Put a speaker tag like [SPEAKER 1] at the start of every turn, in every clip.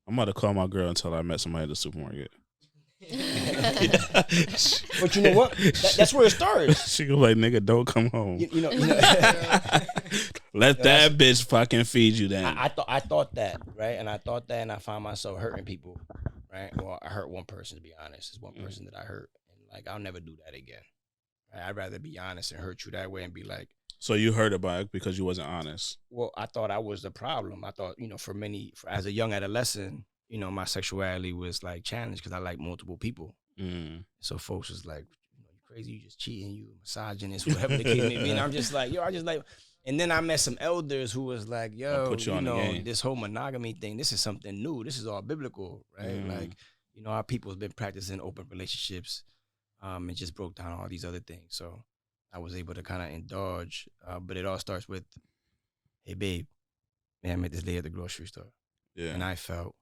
[SPEAKER 1] I'm about to call my girl until I met somebody at the supermarket.
[SPEAKER 2] But you know what? That's where it starts.
[SPEAKER 1] She go like, nigga, don't come home.
[SPEAKER 2] You know.
[SPEAKER 1] Let that bitch fucking feed you then.
[SPEAKER 2] I thought that, right? And I thought that, and I found myself hurting people, right? Well, I hurt one person, to be honest. It's one person that I hurt, and like I'll never do that again. Right? I'd rather be honest and hurt you that way and be like.
[SPEAKER 1] So you hurt about it because you wasn't honest.
[SPEAKER 2] Well, I thought I was the problem. I thought, as a young adolescent, my sexuality was like challenged because I like multiple people. So folks was like, you crazy, you just cheating, you misogynist, whatever the case may be. And I'm just like, and then I met some elders who was like, yo, this whole monogamy thing, this is something new. This is all biblical, right? Like, our people have been practicing open relationships, and just broke down all these other things. So I was able to kind of indulge, but it all starts with, hey, babe, man, I met this lady at the grocery store. Yeah. And I felt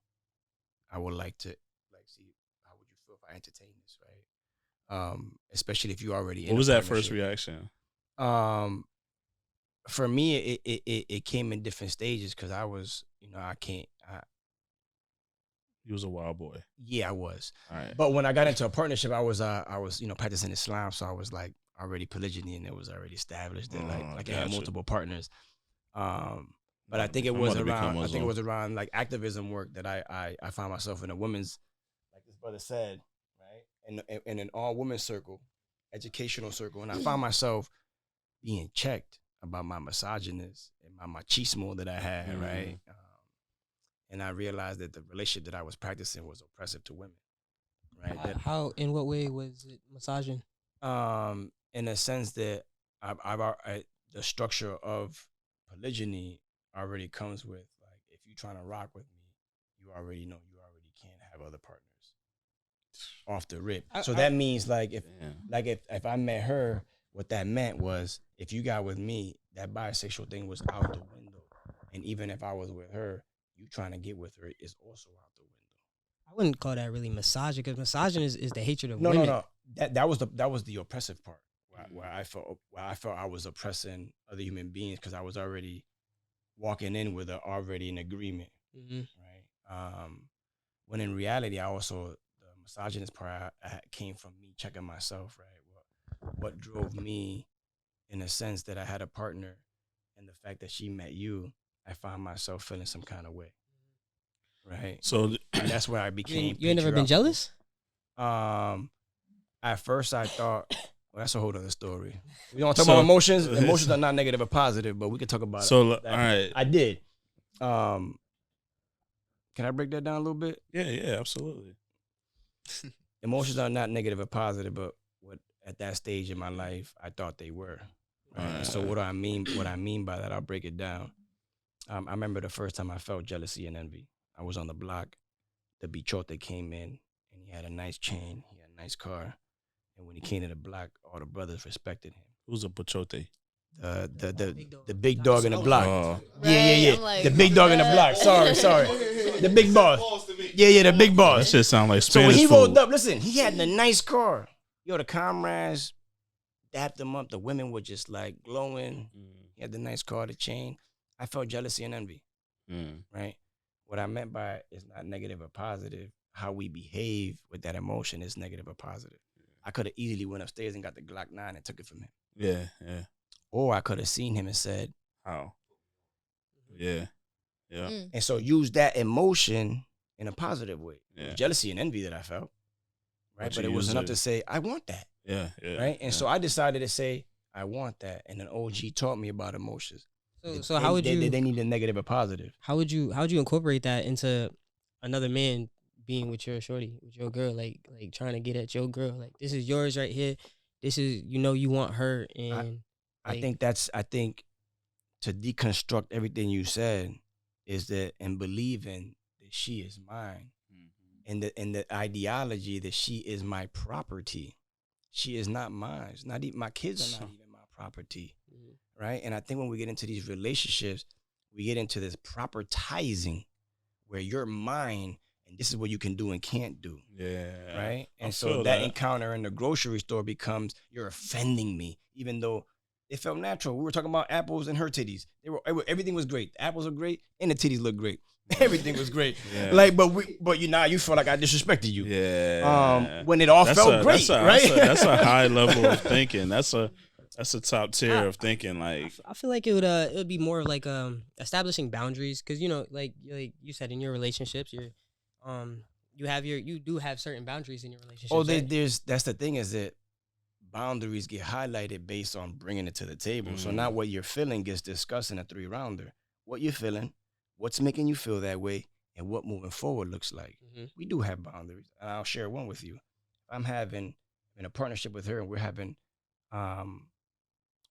[SPEAKER 2] I would like to, see, how would you feel if I entertain this, right? Especially if you already in
[SPEAKER 1] What was that first reaction?
[SPEAKER 2] For me, it came in different stages because I was,
[SPEAKER 1] You was a wild boy.
[SPEAKER 2] Yeah, I was.
[SPEAKER 1] All right.
[SPEAKER 2] But when I got into a partnership, I was practicing Islam, so I was like already polygyny, and it was already established that I had multiple partners. But I think it was around like activism work that I found myself in a women's, like this brother said, right, in an all women's circle, educational circle, and I found myself being checked about my misogynist and my machismo that I had, right. And I realized that the relationship that I was practicing was oppressive to women, right?
[SPEAKER 3] How in what way was it misogyn?
[SPEAKER 2] In a sense that the structure of polygyny already comes with, like, if you're trying to rock with me, you already know you already can't have other partners off the rip. So that means like if I met her, what that meant was if you got with me, that bisexual thing was out the window. And even if I was with her, you trying to get with her is also out the window.
[SPEAKER 3] I wouldn't call that really misogyny, because misogyny is the hatred of women.
[SPEAKER 2] No. That was the oppressive part where I felt I was oppressing other human beings because I was already walking in with already an agreement, right? When in reality, the misogynist part I came from me checking myself, right? What drove me, in a sense that I had a partner, and the fact that she met you, I found myself feeling some kind of way, right?
[SPEAKER 1] So
[SPEAKER 2] and that's where I became.
[SPEAKER 3] You ain't never been jealous?
[SPEAKER 2] At first I thought, well, that's a whole other story. We don't talk about emotions. Emotions are not negative or positive, but we could talk about it.
[SPEAKER 1] All right.
[SPEAKER 2] I did. Can I break that down a little bit?
[SPEAKER 1] Yeah, absolutely.
[SPEAKER 2] Emotions are not negative or positive, but at that stage in my life, I thought they were. Right? So what I mean by that, I'll break it down. I remember the first time I felt jealousy and envy. I was on the block. The bichote came in, and he had a nice chain. He had a nice car. And when he came to the block, all the brothers respected him.
[SPEAKER 1] Who's a bichote?
[SPEAKER 2] The big dog in the block. Yeah.
[SPEAKER 4] Like,
[SPEAKER 2] the big dog in the block. Sorry. The big boss. Yeah, the big boss.
[SPEAKER 1] That shit sound like Spanish
[SPEAKER 2] So when he
[SPEAKER 1] food.
[SPEAKER 2] rolled up, listen, he had a nice car. Yo, the comrades dapped him up. The women were just like glowing. He had the nice car, the chain. I felt jealousy and envy, right? What I meant by it is not negative or positive. How we behave with that emotion is negative or positive. I could have easily went upstairs and got the Glock 9 and took it from him.
[SPEAKER 1] Yeah.
[SPEAKER 2] Or I could have seen him and said,
[SPEAKER 1] how? Yeah.
[SPEAKER 2] And so use that emotion in a positive way.
[SPEAKER 1] Yeah.
[SPEAKER 2] Jealousy and envy that I felt, right? But it was enough to say, I want that.
[SPEAKER 1] Yeah.
[SPEAKER 2] Right? And so I decided to say, I want that. And an OG taught me about emotions.
[SPEAKER 3] So how would you?
[SPEAKER 2] They need a negative or positive.
[SPEAKER 3] How would you incorporate that into another man being with your shorty, with your girl, like trying to get at your girl, like this is yours right here. This is you want her, and
[SPEAKER 2] I think to deconstruct everything you said is that and believing that she is mine, and the ideology that she is my property. She is not mine. It's not even, my kids are not even my property. Right? And I think when we get into these relationships, we get into this propertizing where you're mine and this is what you can do and can't do.
[SPEAKER 1] Yeah.
[SPEAKER 2] Right? And so that encounter in the grocery store becomes, you're offending me, even though It felt natural. We were talking about apples and her titties. Everything was great. The apples are great and the titties look great. Everything was great. Yeah. Like, but you feel like I disrespected you.
[SPEAKER 1] Yeah.
[SPEAKER 2] When it all felt great, right?
[SPEAKER 1] That's a high level of thinking. That's a top tier of thinking. Like,
[SPEAKER 3] I feel like it would be more of like establishing boundaries, because like you said, in your relationships, you do have certain boundaries in your relationships.
[SPEAKER 2] Oh, that's the thing, is that boundaries get highlighted based on bringing it to the table. So now what you're feeling gets discussed in a 3-rounder. What you're feeling, what's making you feel that way, and what moving forward looks like. We do have boundaries, and I'll share one with you. I'm having in a partnership with her, and we're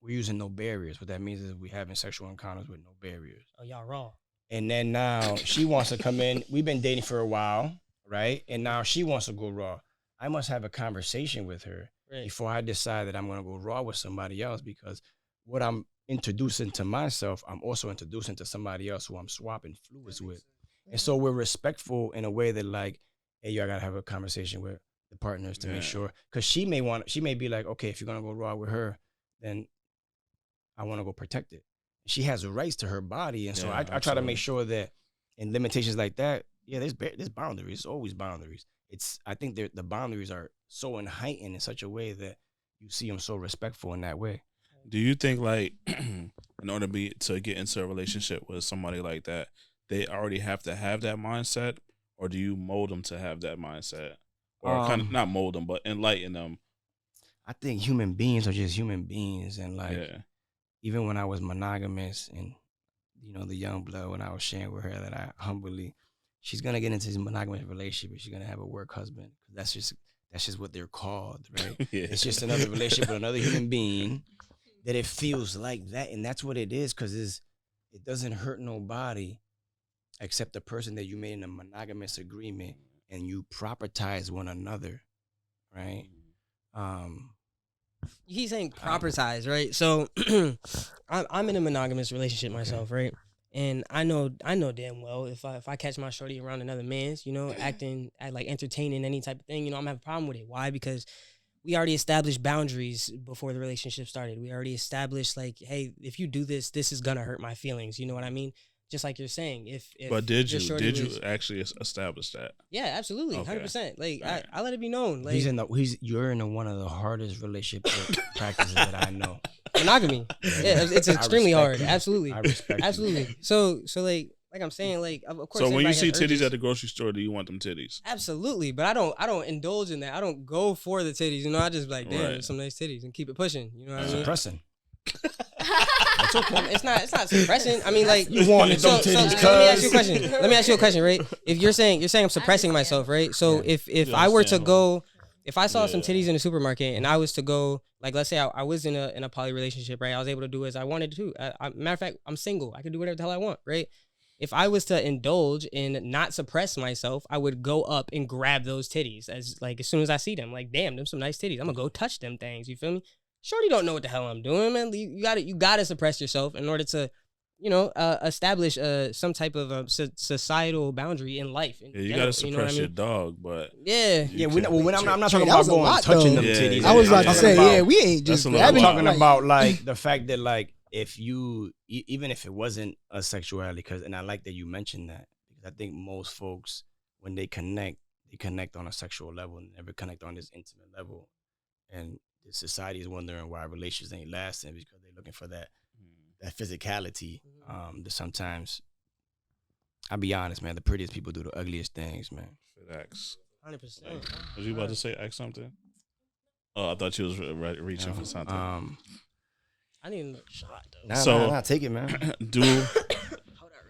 [SPEAKER 2] using no barriers. What that means is we're having sexual encounters with no barriers.
[SPEAKER 3] Oh, y'all raw.
[SPEAKER 2] And then now she wants to come in. We've been dating for a while, right? And now she wants to go raw. I must have a conversation with her before I decide that I'm going to go raw with somebody else, because what I'm introducing to myself, I'm also introducing to somebody else who I'm swapping fluids with. And so we're respectful in a way that, like, hey, I got to have a conversation with the partners to make sure. Because she may be like, okay, if you're going to go raw with her, then I want to go protect it. She has rights to her body. And so I try to make sure that in limitations like that, there's boundaries, always boundaries. I think the boundaries are so heightened in such a way that you see them so respectful in that way.
[SPEAKER 1] Do you think, like, in order to get into a relationship with somebody like that, they already have to have that mindset, or do you mold them to have that mindset, or kind of not mold them, but enlighten them?
[SPEAKER 2] I think human beings are just human beings, and like even when I was monogamous, and the young blood, when I was sharing with her that I humbly, she's gonna get into this monogamous relationship, but she's gonna have a work husband. That's just what they're called, right? It's just another relationship with another human being. That it feels like that, and that's what it is, because it doesn't hurt nobody except the person that you made in a monogamous agreement, and you propertize one another, right?
[SPEAKER 3] You keep saying propertize, right? So I'm in a monogamous relationship myself, right? And I know damn well if I catch my shorty around another man's, acting like entertaining any type of thing, I'm gonna have a problem with it. Why? Because we already established boundaries before the relationship started. We already established, like, hey, if you do this, this is gonna hurt my feelings. You know what I mean? Just like you're saying.
[SPEAKER 1] But did you actually establish that?
[SPEAKER 3] Yeah, absolutely, 100%. Like I let it be known. Like
[SPEAKER 2] you're in one of the hardest relationship practices that I know.
[SPEAKER 3] Monogamy. Yeah, it's extremely hard. Absolutely.
[SPEAKER 2] I respect.
[SPEAKER 3] Absolutely.
[SPEAKER 2] You.
[SPEAKER 3] So like I'm saying, like, of course.
[SPEAKER 1] So when you see titties at the grocery store, do you want them titties?
[SPEAKER 3] Absolutely, but I don't indulge in that. I don't go for the titties. I just be like, damn, there's some nice titties, and keep it pushing. You know what I mean?
[SPEAKER 2] Suppressing.
[SPEAKER 3] It's okay. It's not suppressing. I mean, like,
[SPEAKER 2] you want it. So
[SPEAKER 3] let me ask you a question. Let me ask you a question, right? If you're saying I'm suppressing myself, right? So if I were to go, if I saw some titties in the supermarket and I was to go, like, let's say I was in a poly relationship, right? I was able to do as I wanted to. Matter of fact, I'm single. I can do whatever the hell I want, right? If I was to indulge and not suppress myself, I would go up and grab those titties as soon as I see them. Like, damn, them some nice titties. I'm gonna go touch them things. You feel me? Shorty don't know what the hell I'm doing, man. You gotta suppress yourself in order to, establish some type of societal boundary in life.
[SPEAKER 1] You gotta suppress your dog, but
[SPEAKER 2] I'm not talking about going touching them titties.
[SPEAKER 4] I was about to say, we ain't just.
[SPEAKER 2] I'm talking about like the fact that, like, if you, even if it wasn't a sexuality, and I like that you mentioned that, because I think most folks, when they connect on a sexual level and never connect on this intimate level. And the society is wondering why relations ain't lasting, because they're looking for that physicality. That sometimes, I'll be honest, man, the prettiest people do the ugliest things, man.
[SPEAKER 1] Facts.
[SPEAKER 3] 100%.
[SPEAKER 1] Was you about to say ask something? Oh, I thought you was reaching for something.
[SPEAKER 3] I need another shot though.
[SPEAKER 2] Nah, take it, man.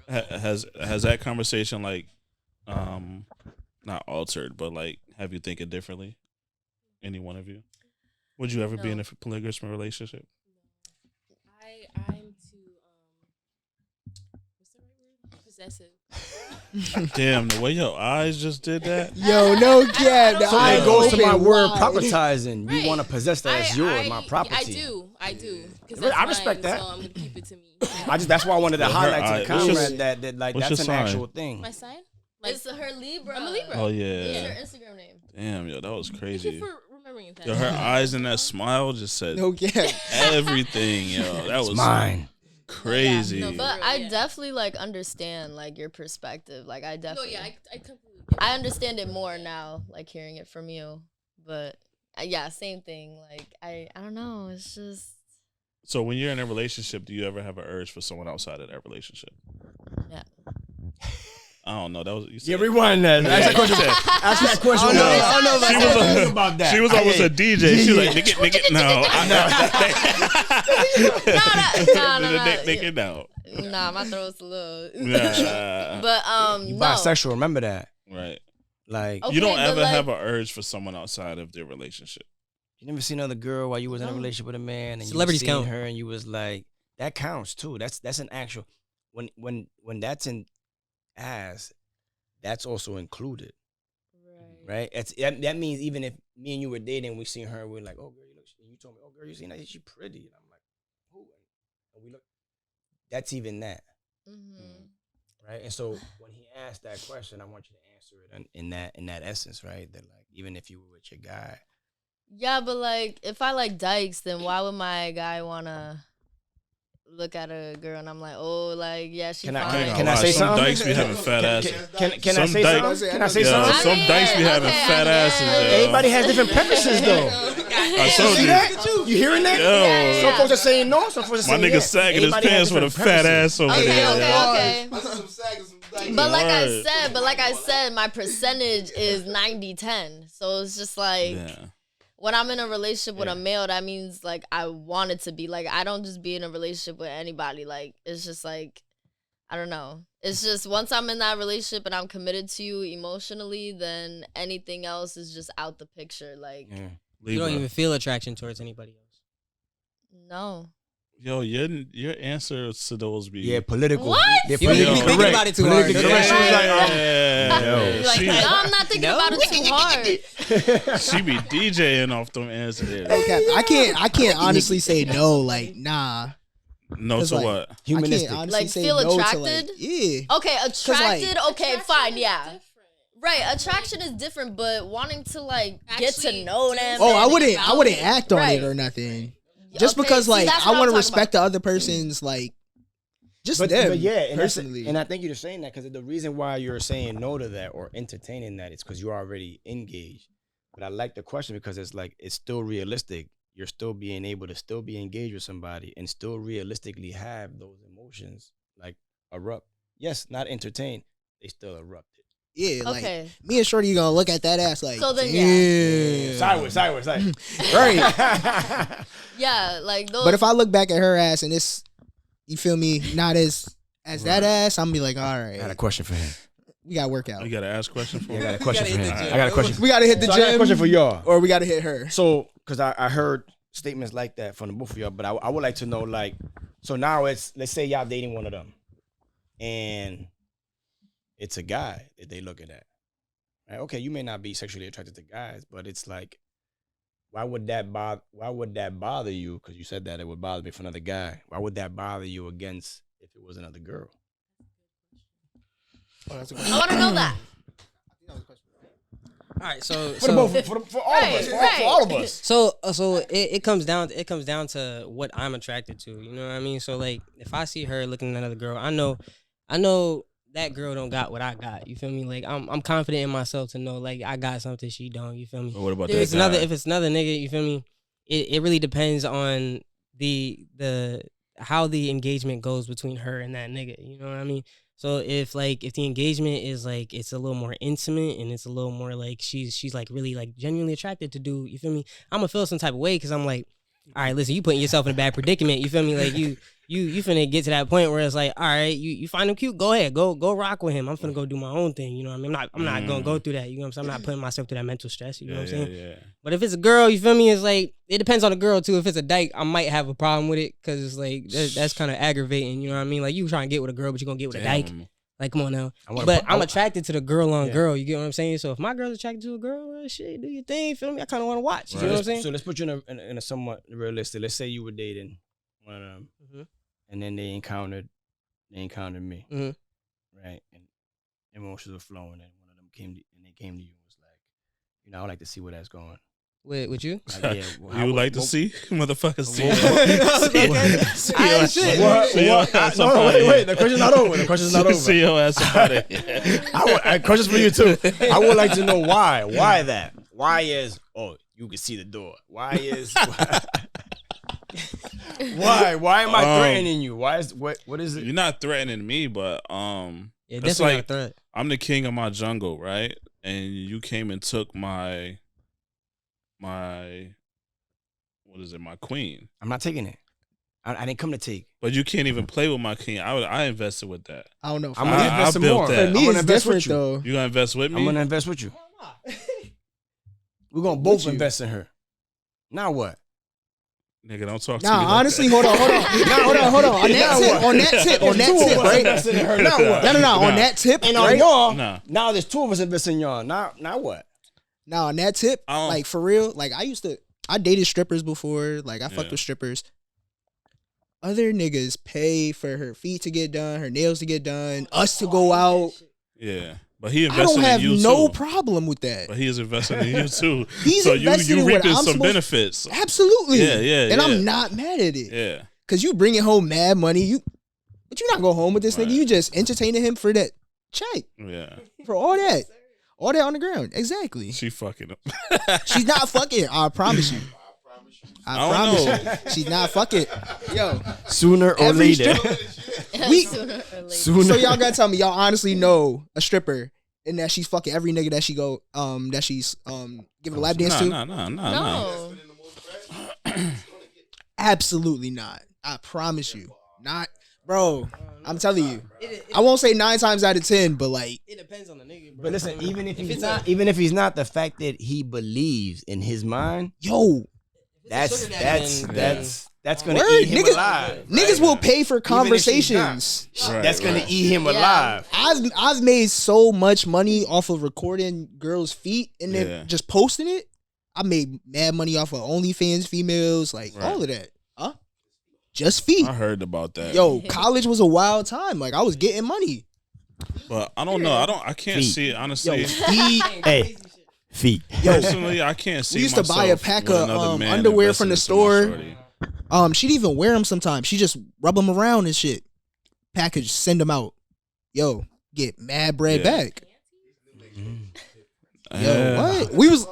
[SPEAKER 1] Has that conversation, like, not altered, but like, have you thinking differently? Any one of you? Would you ever be in a polygamous relationship?
[SPEAKER 5] I'm too what's the right word? Possessive.
[SPEAKER 1] Damn, the way your eyes just did that.
[SPEAKER 4] Yo, no cap.
[SPEAKER 2] So that goes to my word, propertizing. Right. You want to possess that as yours, my property.
[SPEAKER 5] I do.
[SPEAKER 2] I respect that.
[SPEAKER 5] So I'm gonna keep it to me.
[SPEAKER 2] That's why I wanted to highlight to the comrade that like that's an actual thing.
[SPEAKER 5] My sign?
[SPEAKER 6] Like, it's her Libra.
[SPEAKER 5] I'm a Libra.
[SPEAKER 1] Oh yeah.
[SPEAKER 6] It's her Instagram name.
[SPEAKER 1] Damn, yo, that was crazy.
[SPEAKER 5] Thank you for remembering ring
[SPEAKER 1] Yo, her eyes and that smile just said
[SPEAKER 4] No cap.
[SPEAKER 1] everything, yo. That was
[SPEAKER 2] mine.
[SPEAKER 1] crazy.
[SPEAKER 5] Yeah,
[SPEAKER 6] But I definitely like understand like your perspective. Like I
[SPEAKER 5] No,
[SPEAKER 6] definitely,
[SPEAKER 5] yeah, I completely get
[SPEAKER 6] I
[SPEAKER 5] it.
[SPEAKER 6] understand it more now, like hearing it from you. But yeah, same thing. Like I don't know. It's just
[SPEAKER 1] So when you're in a relationship, do you ever have an urge for someone outside of that relationship?
[SPEAKER 6] yeah.
[SPEAKER 1] I don't know. That was you
[SPEAKER 2] Yeah,
[SPEAKER 1] said.
[SPEAKER 2] rewind that. Ask that question. Ask that question.
[SPEAKER 3] I don't know
[SPEAKER 1] She
[SPEAKER 3] about
[SPEAKER 1] was
[SPEAKER 3] that.
[SPEAKER 2] about that.
[SPEAKER 1] She was almost a DJ. She was like, nigga, no. Nigga, no.
[SPEAKER 6] Nah, my throat's a little.
[SPEAKER 1] Nah.
[SPEAKER 6] But
[SPEAKER 2] You
[SPEAKER 6] no.
[SPEAKER 2] bisexual. Remember that.
[SPEAKER 1] Right.
[SPEAKER 2] Like
[SPEAKER 6] Okay,
[SPEAKER 1] You don't
[SPEAKER 6] but
[SPEAKER 1] ever
[SPEAKER 6] like-
[SPEAKER 1] have an urge for someone outside of their relationship.
[SPEAKER 2] you never seen another girl while you was in a
[SPEAKER 6] No.
[SPEAKER 2] relationship with a man, and
[SPEAKER 3] Celebrities
[SPEAKER 2] you seen
[SPEAKER 3] count.
[SPEAKER 2] her, and you was like, that counts too. That's an actual. When that's in as, that's also included, right? That means even if me and you were dating, we seen her, we're like, oh girl, you look. You told me, oh girl, you seen that? She pretty, and I'm like, who? And we look. That's even that.
[SPEAKER 6] Mhm.
[SPEAKER 2] Right, and so when he asked that question, I want you to answer it in that essence, right? That like even if you were with your guy,
[SPEAKER 6] Yeah, but like if I like dykes, then why would my guy wanna look at a girl and I'm like, oh, like yeah, she
[SPEAKER 2] Can I-
[SPEAKER 6] fine.
[SPEAKER 2] can I say
[SPEAKER 1] Some
[SPEAKER 2] something?
[SPEAKER 1] dykes be having fat asses.
[SPEAKER 2] can I
[SPEAKER 1] Some
[SPEAKER 2] say
[SPEAKER 1] dyke-
[SPEAKER 2] something? Can I say
[SPEAKER 1] Yo,
[SPEAKER 2] something?
[SPEAKER 1] some dykes be having fat asses. Yo.
[SPEAKER 2] Everybody has different preferences, though.
[SPEAKER 1] I told
[SPEAKER 2] See
[SPEAKER 1] you.
[SPEAKER 2] that? You hearing that?
[SPEAKER 1] Yo.
[SPEAKER 2] Some folks are saying no. Some folks are
[SPEAKER 1] My
[SPEAKER 2] saying
[SPEAKER 1] nigga
[SPEAKER 2] yes.
[SPEAKER 1] sagging his
[SPEAKER 2] Everybody has
[SPEAKER 1] pants with a
[SPEAKER 2] different
[SPEAKER 1] fat
[SPEAKER 2] preferences.
[SPEAKER 1] ass over
[SPEAKER 6] Okay,
[SPEAKER 1] there.
[SPEAKER 6] okay. But like I
[SPEAKER 1] Word.
[SPEAKER 6] said, my percentage is 90-10. So it's just like
[SPEAKER 1] Yeah.
[SPEAKER 6] when I'm in a relationship with a male, that means like I want it to be like I don't just be in a relationship with anybody. Like it's just like I don't know. It's just once I'm in that relationship and I'm committed to you emotionally, then anything else is just out the picture. Like
[SPEAKER 2] Yeah.
[SPEAKER 3] You don't even feel attraction towards anybody else.
[SPEAKER 6] no.
[SPEAKER 1] Yo, your answers to those be
[SPEAKER 2] Yeah, political.
[SPEAKER 6] What?
[SPEAKER 2] They're
[SPEAKER 3] You be
[SPEAKER 2] politically
[SPEAKER 3] thinking
[SPEAKER 2] correct.
[SPEAKER 3] about it too hard.
[SPEAKER 2] Politically correct. She was like,
[SPEAKER 1] Yeah.
[SPEAKER 6] Like,
[SPEAKER 1] She-
[SPEAKER 6] no, I'm not thinking about it too hard.
[SPEAKER 1] She be DJing off them answers.
[SPEAKER 4] No cap. I can't honestly say no. Like nah.
[SPEAKER 1] No
[SPEAKER 4] 'Cause,
[SPEAKER 1] to
[SPEAKER 4] like,
[SPEAKER 1] what?
[SPEAKER 4] I
[SPEAKER 2] Humanistic.
[SPEAKER 4] can't honestly
[SPEAKER 6] Like,
[SPEAKER 4] say
[SPEAKER 6] feel
[SPEAKER 4] no to
[SPEAKER 6] attracted?
[SPEAKER 4] like yeah.
[SPEAKER 6] Okay, attracted. Okay, fine, yeah.
[SPEAKER 5] Different.
[SPEAKER 6] Right, attraction is different, but wanting to like get to
[SPEAKER 5] Actually
[SPEAKER 6] know
[SPEAKER 5] do
[SPEAKER 6] them.
[SPEAKER 4] Oh,
[SPEAKER 5] something
[SPEAKER 4] I wouldn't
[SPEAKER 5] about
[SPEAKER 4] act on
[SPEAKER 6] Right.
[SPEAKER 4] it or nothing. Just
[SPEAKER 6] Okay,
[SPEAKER 4] because
[SPEAKER 6] see,
[SPEAKER 4] like
[SPEAKER 6] that's
[SPEAKER 4] I
[SPEAKER 6] what I'm
[SPEAKER 4] want to
[SPEAKER 6] talking
[SPEAKER 4] respect
[SPEAKER 6] about.
[SPEAKER 4] the other person's like just
[SPEAKER 2] But
[SPEAKER 4] them
[SPEAKER 2] yeah, and
[SPEAKER 4] personally.
[SPEAKER 2] and I think you're saying that because the reason why you're saying no to that or entertaining that is because you're already engaged. But I like the question because it's like it's still realistic. You're still being able to still be engaged with somebody and still realistically have those emotions like erupt. Yes, not entertain. They still erupted.
[SPEAKER 4] Yeah, like
[SPEAKER 6] Okay.
[SPEAKER 4] me and Shorty gonna look at that ass like
[SPEAKER 6] So then,
[SPEAKER 4] yeah.
[SPEAKER 2] Sideways.
[SPEAKER 4] Right.
[SPEAKER 6] Yeah, like those.
[SPEAKER 4] But if I look back at her ass and it's you feel me, not as that ass, I'm gonna be like, all
[SPEAKER 2] I got a
[SPEAKER 4] right,
[SPEAKER 2] question for him.
[SPEAKER 4] we gotta work out.
[SPEAKER 1] You gotta ask question for
[SPEAKER 2] I
[SPEAKER 1] me.
[SPEAKER 2] got a question for
[SPEAKER 3] hit
[SPEAKER 2] him.
[SPEAKER 3] the gym.
[SPEAKER 2] I got a question.
[SPEAKER 4] We gotta hit the
[SPEAKER 2] So I got a
[SPEAKER 4] gym
[SPEAKER 2] question for y'all.
[SPEAKER 4] or we gotta hit her.
[SPEAKER 2] So, because I heard statements like that from the both of y'all, but I would like to know, like, so now it's, let's say y'all dating one of them, and it's a guy that they looking at. Right? Okay, you may not be sexually attracted to guys, but it's like, why would that bother you? Because you said that it would bother me for another guy. Why would that bother you against if it was another girl?
[SPEAKER 6] I want to know that.
[SPEAKER 3] All right, so
[SPEAKER 2] For all of us, for all of us.
[SPEAKER 3] So it comes down to what I'm attracted to. You know what I mean? So like if I see her looking at another girl, I know that girl don't got what I got. You feel me? Like I'm confident in myself to know like I got something she don't. You feel me?
[SPEAKER 1] But what about
[SPEAKER 3] If
[SPEAKER 1] that
[SPEAKER 3] it's
[SPEAKER 1] guy?
[SPEAKER 3] another nigga, you feel me? It really depends on the how the engagement goes between her and that nigga. You know what I mean? So if the engagement is like it's a little more intimate and it's a little more like she's like really like genuinely attracted to do, you feel me? I'm gonna feel some type of way because I'm like, all right, listen, you putting yourself in a bad predicament. You feel me? Like you finna get to that point where it's like, all right, you find him cute, go ahead, go rock with him. I'm finna go do my own thing. You know what I mean? I'm not gonna go through that. You know what I'm saying? I'm not putting myself through that mental stress. You know what I'm saying?
[SPEAKER 1] Yeah.
[SPEAKER 3] But if it's a girl, you feel me? It's like it depends on the girl too. If it's a dyke, I might have a problem with it because it's like that's kind of aggravating. You know what I mean? Like you trying to get with a girl, but you gonna get with a dyke.
[SPEAKER 1] Damn.
[SPEAKER 3] Like come on now.
[SPEAKER 2] wanna
[SPEAKER 3] But
[SPEAKER 2] put-
[SPEAKER 3] I'm attracted to the girl on
[SPEAKER 2] Yeah.
[SPEAKER 3] girl. You get what I'm saying? So if my girl's attracted to a girl, well, shit, do your thing. Feel me? I kind of want to watch. You know what I'm saying?
[SPEAKER 2] So let's put you in a somewhat realistic. Let's say you were dating one of them,
[SPEAKER 3] Mhm.
[SPEAKER 2] and then they encountered me,
[SPEAKER 3] Mhm.
[SPEAKER 2] right? And emotions were flowing, and one of them came to you and was like, I would like to see where that's going.
[SPEAKER 3] With you?
[SPEAKER 1] You would like to see motherfuckers see
[SPEAKER 2] Wait. The question's not over.
[SPEAKER 1] See your ass about it.
[SPEAKER 2] Questions for you too. I would like to know why. Why that? Why is you can see the door? Why is why am I threatening you? Why is what is it?
[SPEAKER 1] You're not threatening me, but it's like I'm the king of my jungle, right? And you came and took my my queen.
[SPEAKER 2] I'm not taking it. I didn't come to take.
[SPEAKER 1] But you can't even play with my king. I invested with that.
[SPEAKER 4] I don't know.
[SPEAKER 2] I'm gonna invest some more.
[SPEAKER 1] That.
[SPEAKER 4] For me, it's different though.
[SPEAKER 1] You gonna invest with me?
[SPEAKER 2] I'm gonna invest with you. We're gonna both invest in her. Now what?
[SPEAKER 1] Nigga, don't talk to me.
[SPEAKER 4] Honestly,
[SPEAKER 1] like
[SPEAKER 4] hold on. On that tip, right?
[SPEAKER 2] Now what?
[SPEAKER 4] No. On that tip,
[SPEAKER 2] and
[SPEAKER 4] right?
[SPEAKER 2] on y'all,
[SPEAKER 1] now
[SPEAKER 2] there's two of us investing in y'all. Now what?
[SPEAKER 4] Now on that tip, like for real, like I dated strippers before. Like I fucked with strippers. Other niggas pay for her feet to get done, her nails to get done, us to go out.
[SPEAKER 1] Yeah. But he invested in you too.
[SPEAKER 4] I don't have no problem with that.
[SPEAKER 1] But he is investing in you too.
[SPEAKER 4] He's
[SPEAKER 1] so
[SPEAKER 4] investing
[SPEAKER 1] you
[SPEAKER 4] in what
[SPEAKER 1] reaping
[SPEAKER 4] I'm
[SPEAKER 1] some benefits.
[SPEAKER 4] Absolutely.
[SPEAKER 1] Yeah.
[SPEAKER 4] And I'm not mad at it.
[SPEAKER 1] Yeah.
[SPEAKER 4] Cause you bringing home mad money. But you not go home with this nigga. You just entertaining him for that check.
[SPEAKER 1] Yeah.
[SPEAKER 4] For all that. All that on the ground. Exactly.
[SPEAKER 1] She fucking him.
[SPEAKER 4] She's not fucking. I promise you. I promise you. She's not fucking. Yo.
[SPEAKER 2] Sooner or later.
[SPEAKER 4] So y'all gotta tell me, y'all honestly know a stripper and that she's fucking every nigga that she go, that she's giving a lap dance to?
[SPEAKER 6] No.
[SPEAKER 4] Absolutely not. I promise you. Not, bro. I'm telling you. I won't say 9 times out of 10, but like
[SPEAKER 3] it depends on the nigga, bro.
[SPEAKER 2] But listen, even if he's not, the fact that he believes in his mind, that's gonna eat him alive.
[SPEAKER 4] Niggas will pay for conversations.
[SPEAKER 2] That's gonna eat him alive.
[SPEAKER 4] I've made so much money off of recording girls' feet and then just posting it. I made mad money off of OnlyFans females, like all of that. Just feet.
[SPEAKER 1] I heard about that.
[SPEAKER 4] Yo, college was a wild time. Like I was getting money.
[SPEAKER 1] But I don't know. I can't see it honestly.
[SPEAKER 4] Yo, feet.
[SPEAKER 2] Hey. Feet.
[SPEAKER 1] Personally, I can't see.
[SPEAKER 4] We used to buy a pack of underwear from the store. She'd even wear them sometimes. She just rub them around and shit. Package, send them out. Yo, get mad bread back. What? We was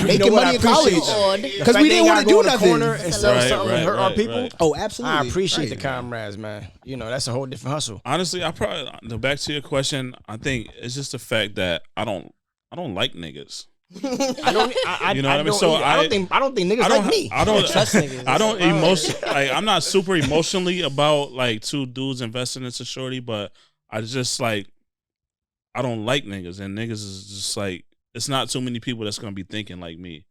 [SPEAKER 4] making money in college because we didn't want to do nothing.
[SPEAKER 2] And sell something and hurt our people.
[SPEAKER 4] Right. Oh, absolutely.
[SPEAKER 2] I appreciate the comrades, man. You know, that's a whole different hustle.
[SPEAKER 1] Honestly, back to your question, I think it's just the fact that I don't like niggas.
[SPEAKER 2] I don't think niggas like me.
[SPEAKER 1] I don't trust niggas. I don't like I'm not super emotionally about like two dudes investing into shorty, but I just like I don't like niggas, and niggas is just like it's not too many people that's gonna be thinking like me.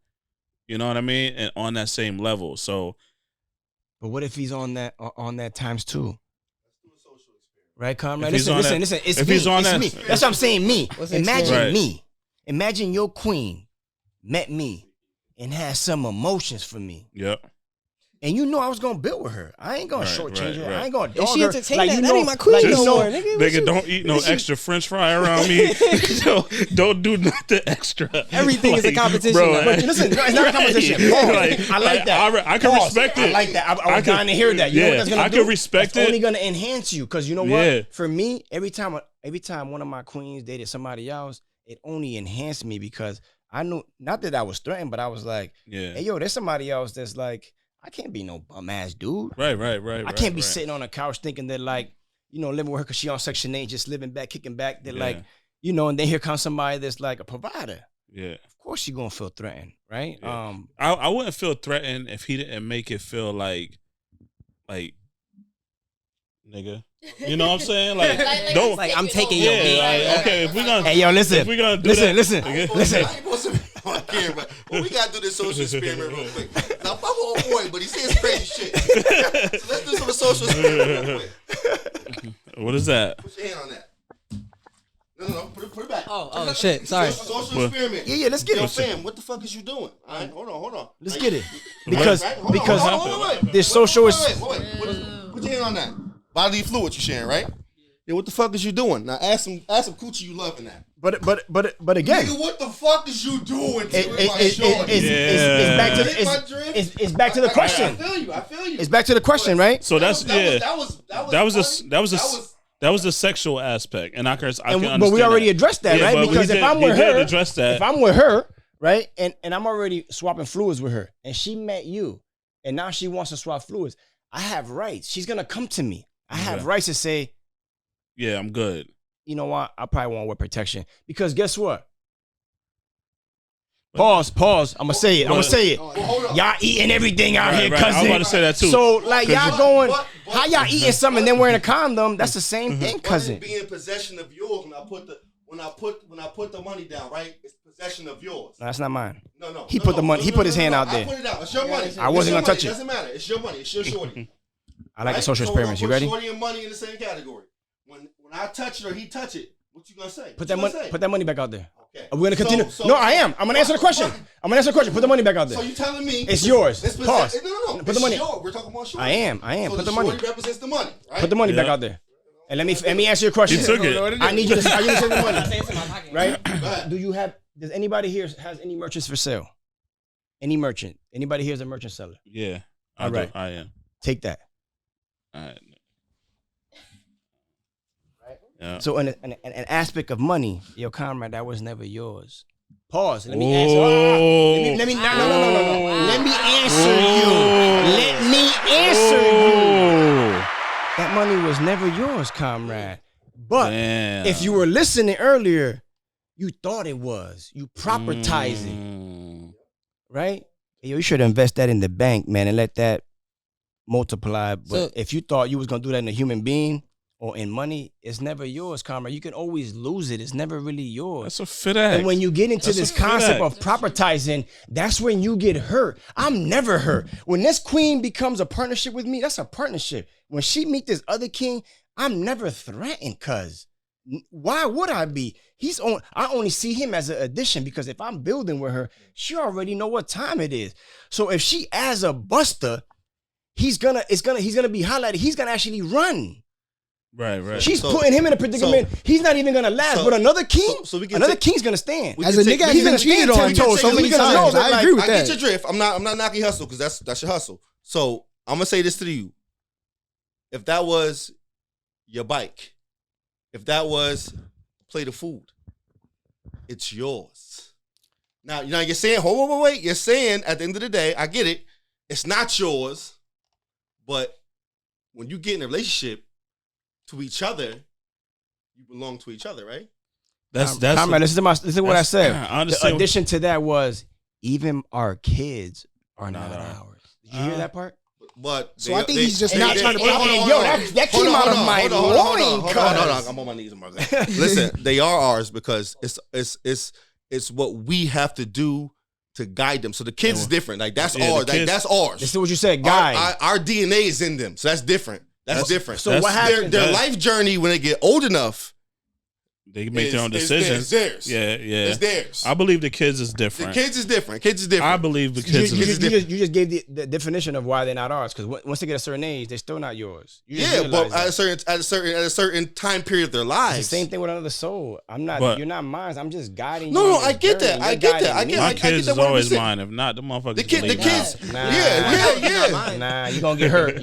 [SPEAKER 1] You know what I mean? And on that same level. So
[SPEAKER 2] but what if he's on that times 2? Right, comrade? Listen, it's me. That's what I'm saying, me. Imagine me. Imagine your queen met me and had some emotions for me.
[SPEAKER 1] Yep.
[SPEAKER 2] And you know I was gonna build with her. I ain't gonna shortchange her. I ain't gonna dog
[SPEAKER 3] she
[SPEAKER 2] her.
[SPEAKER 3] Like, that ain't my queen no more, nigga.
[SPEAKER 1] Nigga, don't eat no extra French fry around me. Don't do nothing extra.
[SPEAKER 3] Everything is a competition.
[SPEAKER 1] Bro,
[SPEAKER 2] but listen, it's not a competition. I like that.
[SPEAKER 1] I can respect it.
[SPEAKER 2] I like that. I was dying to hear that. You know what that's gonna do?
[SPEAKER 1] I can respect it.
[SPEAKER 2] It's only gonna enhance you, because you know what? For me, every time one of my queens dated somebody else, it only enhanced me, because I knew, not that I was threatened, but I was like, hey, yo, there's somebody else that's like, I can't be no bum ass dude.
[SPEAKER 1] Right.
[SPEAKER 2] I can't be sitting on a couch thinking that, like, you know, living with her because she on Section 8, just living back, kicking back. That like, you know, and then here comes somebody that's like a provider.
[SPEAKER 1] Yeah.
[SPEAKER 2] Of course you're gonna feel threatened, right?
[SPEAKER 1] Yeah. I wouldn't feel threatened if he didn't make it feel like nigga. You know what I'm saying? Like don't
[SPEAKER 3] like I'm taking your beat.
[SPEAKER 1] Okay, if we gonna
[SPEAKER 2] hey yo, listen.
[SPEAKER 1] If we gonna do
[SPEAKER 2] listen.
[SPEAKER 7] On camera, but we gotta do this social experiment real quick. Now, fuck old boy, but he says crazy shit. So let's do some social experiment real quick.
[SPEAKER 1] What is that?
[SPEAKER 7] Put your hand on that. No, put it back.
[SPEAKER 3] Oh shit, sorry.
[SPEAKER 7] Social experiment.
[SPEAKER 2] Yeah, let's get it.
[SPEAKER 7] Fam, what the fuck is you doing? All right, hold on.
[SPEAKER 2] Let's get it. Because
[SPEAKER 7] wait.
[SPEAKER 2] this social is.
[SPEAKER 7] Wait. Put your hand on that. Bodily fluid you sharing, right? Yeah, what the fuck is you doing? Now ask some coochie you loving that.
[SPEAKER 2] But again,
[SPEAKER 7] nigga, what the fuck is you doing?
[SPEAKER 2] It's back to the question.
[SPEAKER 7] I feel you.
[SPEAKER 2] It's back to the question, right?
[SPEAKER 1] So that was the sexual aspect, and I can understand.
[SPEAKER 2] But we already addressed that, right? Because if I'm with her, right, and I'm already swapping fluids with her, and she met you, and now she wants to swap fluids, I have rights. She's gonna come to me. I have rights to say,
[SPEAKER 1] yeah, I'm good.
[SPEAKER 2] You know what? I probably won't wear protection because guess what? Pause. I'm gonna say it. Y'all eating everything out here, cousin.
[SPEAKER 1] I was about to say that too.
[SPEAKER 2] So like y'all going, how y'all eating something and then wearing a condom? That's the same thing, cousin.
[SPEAKER 7] Be in possession of yours when I put the money down, right? It's possession of yours.
[SPEAKER 2] No, that's not mine.
[SPEAKER 7] No.
[SPEAKER 2] He put the money. He put his hand out there.
[SPEAKER 7] I put it out. It's your money.
[SPEAKER 2] I wasn't gonna touch it.
[SPEAKER 7] It doesn't matter. It's your money. It's your shorty.
[SPEAKER 2] I like the social experiments. You ready?
[SPEAKER 7] Shorty and money in the same category. When I touch it or he touch it, what you gonna say?
[SPEAKER 2] Put that money back out there.
[SPEAKER 7] Okay.
[SPEAKER 2] Are we gonna continue? No, I am. I'm gonna answer the question. Put the money back out there.
[SPEAKER 7] So you telling me
[SPEAKER 2] it's yours? Pause.
[SPEAKER 7] No.
[SPEAKER 2] Put the money.
[SPEAKER 7] We're talking about shorty.
[SPEAKER 2] I am.
[SPEAKER 7] So
[SPEAKER 2] Put the money.
[SPEAKER 7] Shorty represents the money, right?
[SPEAKER 2] Put the money back out there. And let me answer your question.
[SPEAKER 1] He took it.
[SPEAKER 2] I need you to take the money. Right? Does anybody here has any merchants for sale? Any merchant? Anybody here is a merchant seller?
[SPEAKER 1] Yeah.
[SPEAKER 2] All right.
[SPEAKER 1] I am.
[SPEAKER 2] Take that.
[SPEAKER 1] All right. Yeah.
[SPEAKER 2] So an aspect of money, yo, comrade, that was never yours. Pause. Let me answer. No. Let me answer you. That money was never yours, comrade. But if you were listening earlier, you thought it was. You propertize it. Right? Yo, you should invest that in the bank, man, and let that multiply. But if you thought you was gonna do that in a human being or in money, it's never yours, comrade. You can always lose it. It's never really yours.
[SPEAKER 1] That's a fit act.
[SPEAKER 2] And when you get into this concept of propertizing, that's when you get hurt. I'm never hurt. When this queen becomes a partnership with me, that's a partnership. When she meet this other king, I'm never threatened, cuz. Why would I be? I only see him as an addition because if I'm building with her, she already know what time it is. So if she as a buster, he's gonna be highlighted. He's gonna actually run.
[SPEAKER 1] Right.
[SPEAKER 2] She's putting him in a predicament. He's not even gonna last. But another king, another king's gonna stand.
[SPEAKER 4] As a nigga, he's gonna cheated on so many times. I agree with that.
[SPEAKER 7] I get your drift. I'm not knocking hustle because that's your hustle. So I'm gonna say this to you. If that was your bike, if that was plate of food, it's yours. Now you're saying, wait. You're saying at the end of the day, I get it. It's not yours, but when you get in a relationship to each other, you belong to each other, right?
[SPEAKER 2] This is what I said. The addition to that was even our kids are not ours. Did you hear that part?
[SPEAKER 7] But
[SPEAKER 4] so I think he's just not trying to.
[SPEAKER 2] That came out of my loin.
[SPEAKER 7] Hold on. I'm on my knees, Margaret. Listen, they are ours because it's what we have to do to guide them. So the kids is different. Like that's ours. Like that's ours.
[SPEAKER 2] This is what you said. Guide.
[SPEAKER 7] Our DNA is in them, so that's different. That's different.
[SPEAKER 2] So what happened?
[SPEAKER 7] Their life journey when they get old enough,
[SPEAKER 1] they can make their own decisions.
[SPEAKER 7] It's theirs.
[SPEAKER 1] Yeah.
[SPEAKER 7] It's theirs.
[SPEAKER 1] I believe the kids is different.
[SPEAKER 7] The kids is different.
[SPEAKER 1] I believe the kids is different.
[SPEAKER 2] You just gave the definition of why they're not ours. Because once they get a certain age, they're still not yours.
[SPEAKER 7] But at a certain time period of their lives,
[SPEAKER 2] it's the same thing with another soul. I'm not. You're not mine. I'm just guiding you.
[SPEAKER 7] No, I get that. I get that.
[SPEAKER 1] My kids is always mine. If not, the motherfuckers.
[SPEAKER 7] The kids.
[SPEAKER 2] Yeah. Nah, you gonna get hurt.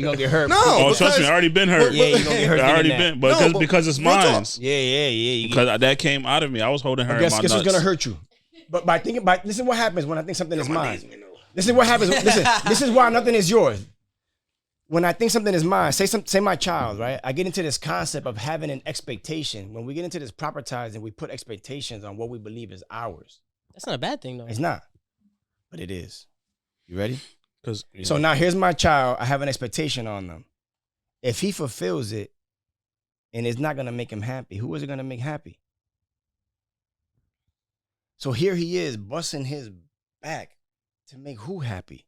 [SPEAKER 7] No,
[SPEAKER 1] trust me, I already been hurt.
[SPEAKER 2] Yeah, you gonna get hurt.
[SPEAKER 1] I already been, because it's mine.
[SPEAKER 2] Yeah.
[SPEAKER 1] Because that came out of me. I was holding her in my nuts.
[SPEAKER 2] Guess what's gonna hurt you? But this is what happens when I think something is mine. This is what happens. This is why nothing is yours. When I think something is mine, say my child, right? I get into this concept of having an expectation. When we get into this propertizing, we put expectations on what we believe is ours.
[SPEAKER 3] That's not a bad thing, though.
[SPEAKER 2] It's not, but it is. You ready?
[SPEAKER 1] So
[SPEAKER 2] now here's my child. I have an expectation on them. If he fulfills it, and it's not gonna make him happy, who is it gonna make happy? So here he is busting his back to make who happy?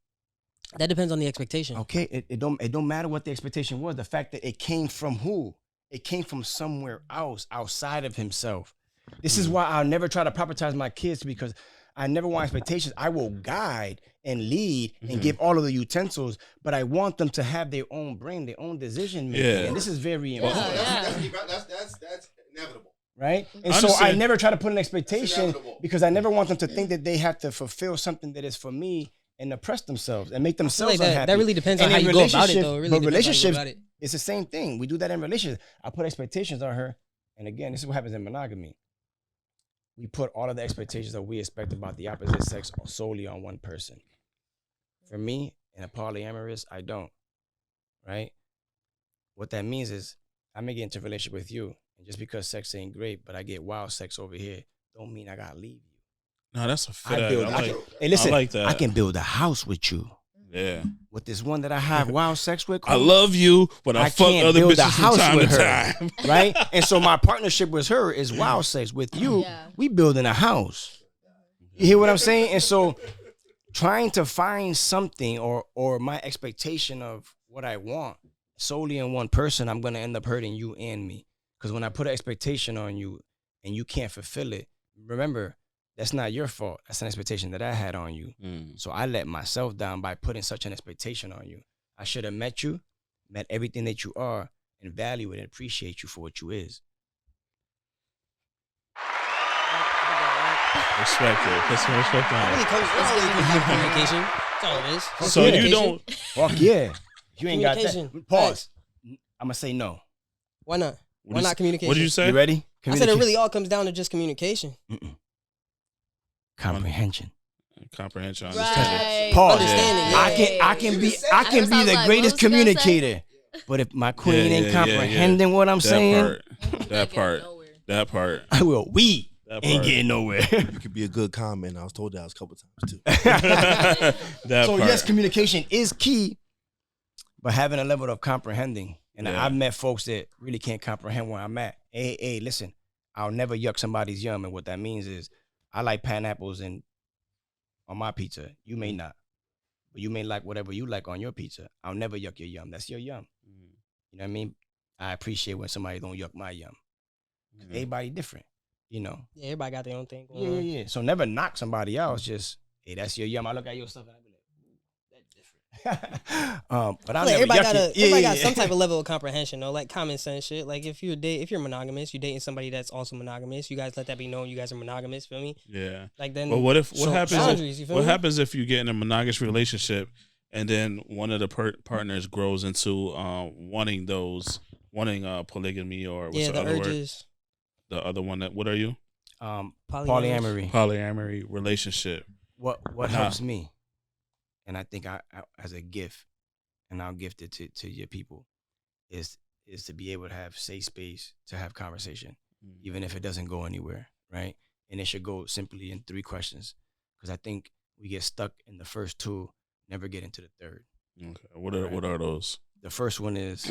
[SPEAKER 3] That depends on the expectation.
[SPEAKER 2] Okay, it don't matter what the expectation was. The fact that it came from who? It came from somewhere else, outside of himself. This is why I'll never try to propertize my kids because I never want expectations. I will guide and lead and give all of the utensils, but I want them to have their own brain, their own decision making.
[SPEAKER 1] Yeah.
[SPEAKER 2] And this is very important.
[SPEAKER 7] That's inevitable.
[SPEAKER 2] Right? And so I never try to put an expectation because I never want them to think that they have to fulfill something that is for me and oppress themselves and make themselves unhappy.
[SPEAKER 3] That really depends on how you go about it, though. It really
[SPEAKER 2] but
[SPEAKER 3] depends
[SPEAKER 2] relationships,
[SPEAKER 3] how you go about it.
[SPEAKER 2] it's the same thing. We do that in relationships. I put expectations on her. And again, this is what happens in monogamy. We put all of the expectations that we expect about the opposite sex solely on one person. For me, in a polyamorous, I don't, right? What that means is I may get into a relationship with you, and just because sex ain't great, but I get wild sex over here, don't mean I gotta leave you.
[SPEAKER 1] No, that's a fact.
[SPEAKER 2] Hey, listen,
[SPEAKER 1] I like that.
[SPEAKER 2] I can build a house with you.
[SPEAKER 1] Yeah.
[SPEAKER 2] With this one that I have wild sex with,
[SPEAKER 1] I love you, but I fuck
[SPEAKER 2] can't
[SPEAKER 1] other
[SPEAKER 2] build a
[SPEAKER 1] bitches
[SPEAKER 2] house
[SPEAKER 1] from time
[SPEAKER 2] with
[SPEAKER 1] to
[SPEAKER 2] her,
[SPEAKER 1] time.
[SPEAKER 2] right? And so my partnership with her is wild sex. With you, we building a house. You hear what I'm saying? And so trying to find something or my expectation of what I want solely in one person, I'm gonna end up hurting you and me. Because when I put an expectation on you and you can't fulfill it, remember, that's not your fault. That's an expectation that I had on you. So I let myself down by putting such an expectation on you. I should have met you, met everything that you are, and value it and appreciate you for what you is.
[SPEAKER 1] Respect it. Put some respect on
[SPEAKER 3] Really
[SPEAKER 1] it.
[SPEAKER 3] comes communication. That's all it is.
[SPEAKER 1] So you don't.
[SPEAKER 2] Fuck yeah. You ain't got that.
[SPEAKER 3] Communication.
[SPEAKER 2] Pause. I'm going to say no.
[SPEAKER 3] Why not? Why not communication?
[SPEAKER 1] What did you say?
[SPEAKER 2] You ready?
[SPEAKER 3] I said it really all comes down to just communication.
[SPEAKER 2] Comprehension.
[SPEAKER 1] Comprehension.
[SPEAKER 6] Right.
[SPEAKER 2] Pause.
[SPEAKER 3] Understanding.
[SPEAKER 6] Right.
[SPEAKER 2] I can be
[SPEAKER 6] was
[SPEAKER 2] the
[SPEAKER 6] like,
[SPEAKER 2] greatest
[SPEAKER 6] what was you gonna say?
[SPEAKER 2] communicator. But if my queen ain't comprehending what I'm
[SPEAKER 1] That
[SPEAKER 2] saying,
[SPEAKER 1] part. That part.
[SPEAKER 2] I will. We
[SPEAKER 1] That
[SPEAKER 2] ain't
[SPEAKER 1] part.
[SPEAKER 2] getting nowhere.
[SPEAKER 7] You could be a good comment. I was told that a couple times too.
[SPEAKER 1] That
[SPEAKER 2] So
[SPEAKER 1] part.
[SPEAKER 2] yes, communication is key, but having a level of comprehending. And
[SPEAKER 1] Yeah.
[SPEAKER 2] I've met folks that really can't comprehend where I'm at. Hey, listen, I'll never yuck somebody's yum, and what that means is I like pineapples on my pizza. You may not, but you may like whatever you like on your pizza. I'll never yuck your yum. That's your yum. You know what I mean? I appreciate when somebody don't yuck my yum. Everybody different, you know.
[SPEAKER 3] Yeah, everybody got their own thing going on.
[SPEAKER 2] Yeah. So never knock somebody else. Just, hey, that's your yum. I look at your stuff and I be like, that's different. But I
[SPEAKER 3] Like
[SPEAKER 2] never
[SPEAKER 3] everybody
[SPEAKER 2] yuck
[SPEAKER 3] got
[SPEAKER 2] it.
[SPEAKER 3] everybody got some type of level of comprehension, though, like common sense shit. Like if you're monogamous, you're dating somebody that's also monogamous. You guys let that be known. You guys are monogamous. Feel me?
[SPEAKER 1] Yeah.
[SPEAKER 3] Like then.
[SPEAKER 1] But what
[SPEAKER 3] show boundaries, you feel me?
[SPEAKER 1] happens if you get in a monogamous relationship and then one of the partners grows into wanting polygamy or what's
[SPEAKER 3] yeah,
[SPEAKER 1] the
[SPEAKER 3] the
[SPEAKER 1] other word?
[SPEAKER 3] urges.
[SPEAKER 1] The other one what are you?
[SPEAKER 2] Polyamory.
[SPEAKER 1] Polyamory relationship.
[SPEAKER 2] What helps me, and I think I as a gift, and I'll gift it to your people, is to be able to have safe space to have conversation, even if it doesn't go anywhere, right? And it should go simply in 3 questions, because I think we get stuck in the first 2, never get into the third.
[SPEAKER 1] Okay. What are those?
[SPEAKER 2] The first one is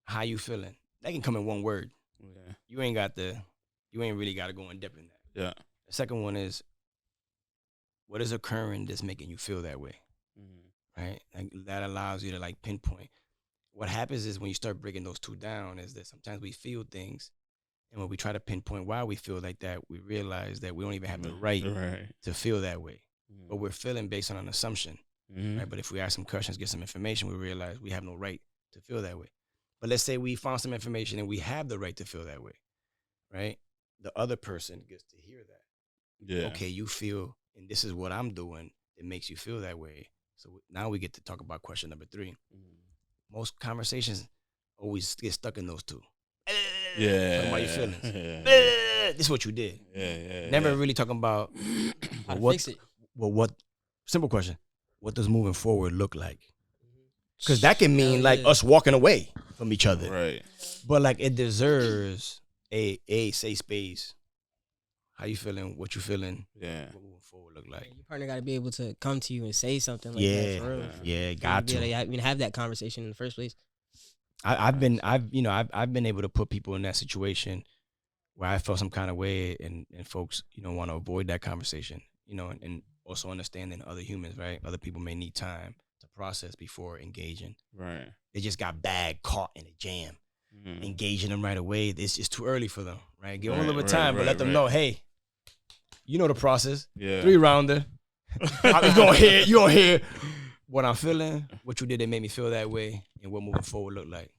[SPEAKER 2] how you feeling. That can come in one word.
[SPEAKER 1] Yeah.
[SPEAKER 2] You ain't really got to go in depth in that.
[SPEAKER 1] Yeah.
[SPEAKER 2] The second one is, what is occurring that's making you feel that way, right? Like that allows you to like pinpoint. What happens is when you start breaking those 2 down is that sometimes we feel things, and when we try to pinpoint why we feel like that, we realize that we don't even have the right to feel that way. But we're feeling based on an assumption, right? But if we ask some questions, get some information, we realize we have no right to feel that way. But let's say we found some information and we have the right to feel that way, right? The other person gets to hear that.
[SPEAKER 1] Yeah.
[SPEAKER 2] Okay, you feel, and this is what I'm doing that makes you feel that way. So now we get to talk about question number 3. Most conversations always get stuck in those 2.
[SPEAKER 1] Yeah.
[SPEAKER 2] Talking about your feelings.
[SPEAKER 1] Yeah.
[SPEAKER 2] This is what you did.
[SPEAKER 1] Yeah.
[SPEAKER 2] Never really talking about
[SPEAKER 3] How to
[SPEAKER 2] what.
[SPEAKER 3] fix it.
[SPEAKER 2] Well, what? Simple question. What does moving forward look like? Because that can mean like us walking away from each other,
[SPEAKER 1] Right.
[SPEAKER 2] but like it deserves a safe space. How you feeling? What you feeling?
[SPEAKER 1] Yeah.
[SPEAKER 2] What moving forward look like?
[SPEAKER 3] Your partner got to be able to come to you and say something like that. For real.
[SPEAKER 2] Yeah, got
[SPEAKER 3] to.
[SPEAKER 2] to.
[SPEAKER 3] Be able to have that conversation in the first place.
[SPEAKER 2] I've been able to put people in that situation where I felt some kind of way, and folks, want to avoid that conversation, and also understanding other humans, right? Other people may need time to process before engaging.
[SPEAKER 1] Right.
[SPEAKER 2] They just got caught in a jam. Engaging them right away, it's just too early for them, right? Give them a little bit of time, but let them know, hey, You know the process.
[SPEAKER 1] Yeah.
[SPEAKER 2] 3-rounder. You gonna hear what I'm feeling, what you did that made me feel that way, and what moving forward look like.